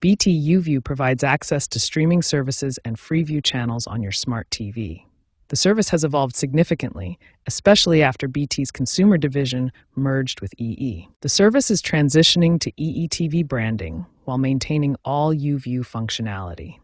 BT YouView provides access to streaming services and Freeview channels on your smart TV. The service has evolved significantly, especially after BT's consumer division merged with EE. The service is transitioning to EE branding while maintaining all YouView functionality.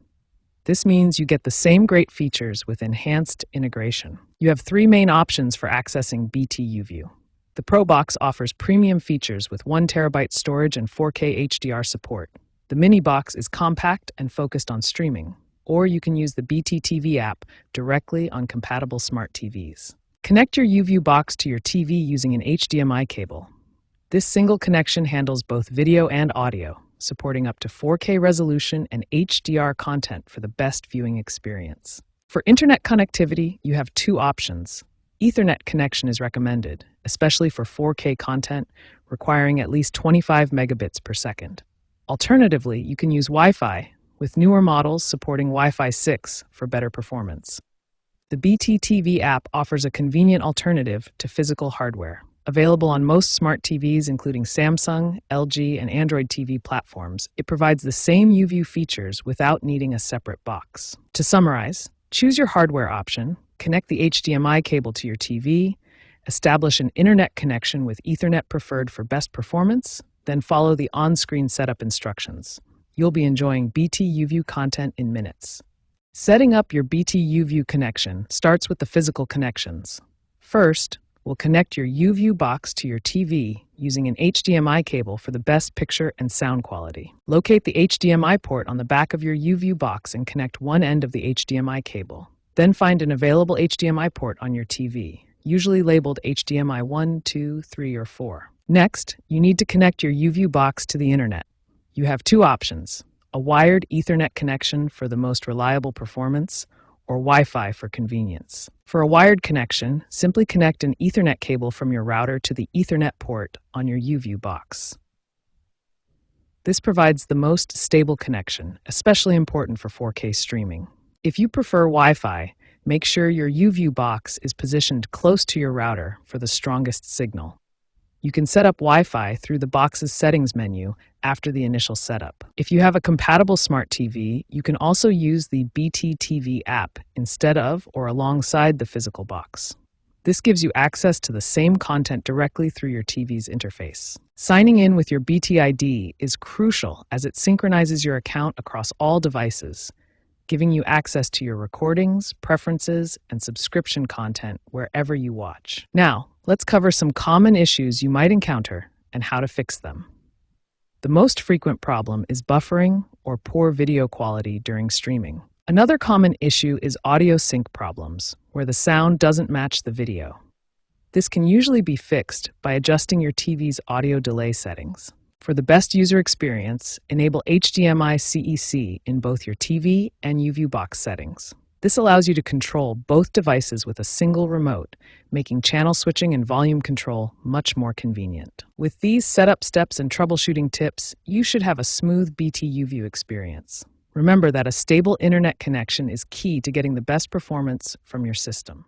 This means you get the same great features with enhanced integration. You have three main options for accessing BT YouView. The Pro Box offers premium features with 1 terabyte storage and 4K HDR support. The Mini Box is compact and focused on streaming, or you can use the BT TV app directly on compatible smart TVs. Connect your YouView box to your TV using an HDMI cable. This single connection handles both video and audio, supporting up to 4K resolution and HDR content for the best viewing experience. For internet connectivity, you have two options. Ethernet connection is recommended, especially for 4K content requiring at least 25 megabits per second. Alternatively, you can use Wi-Fi, with newer models supporting Wi-Fi 6 for better performance. The BT TV app offers a convenient alternative to physical hardware. Available on most smart TVs, including Samsung, LG, and Android TV platforms, it provides the same YouView features without needing a separate box. To summarize, choose your hardware option, connect the HDMI cable to your TV, establish an internet connection with Ethernet preferred for best performance, then follow the on-screen setup instructions. You'll be enjoying BT YouView content in minutes. Setting up your BT YouView connection starts with the physical connections. First, we'll connect your YouView box to your TV using an HDMI cable for the best picture and sound quality. Locate the HDMI port on the back of your YouView box and connect one end of the HDMI cable. Then find an available HDMI port on your TV, usually labeled HDMI 1, 2, 3, or 4. Next, you need to connect your YouView box to the internet. You have two options: a wired Ethernet connection for the most reliable performance, or Wi-Fi for convenience. For a wired connection, simply connect an Ethernet cable from your router to the Ethernet port on your YouView box. This provides the most stable connection, especially important for 4K streaming. If you prefer Wi-Fi, make sure your YouView box is positioned close to your router for the strongest signal. You can set up Wi-Fi through the box's settings menu after the initial setup. If you have a compatible smart TV, you can also use the BT TV app instead of or alongside the physical box. This gives you access to the same content directly through your TV's interface. Signing in with your BT ID is crucial as it synchronizes your account across all devices, giving you access to your recordings, preferences, and subscription content wherever you watch. Now, let's cover some common issues you might encounter and how to fix them. The most frequent problem is buffering or poor video quality during streaming. Another common issue is audio sync problems, where the sound doesn't match the video. This can usually be fixed by adjusting your TV's audio delay settings. For the best user experience, enable HDMI CEC in both your TV and YouView box settings. This allows you to control both devices with a single remote, making channel switching and volume control much more convenient. With these setup steps and troubleshooting tips, you should have a smooth BT YouView experience. Remember that a stable internet connection is key to getting the best performance from your system.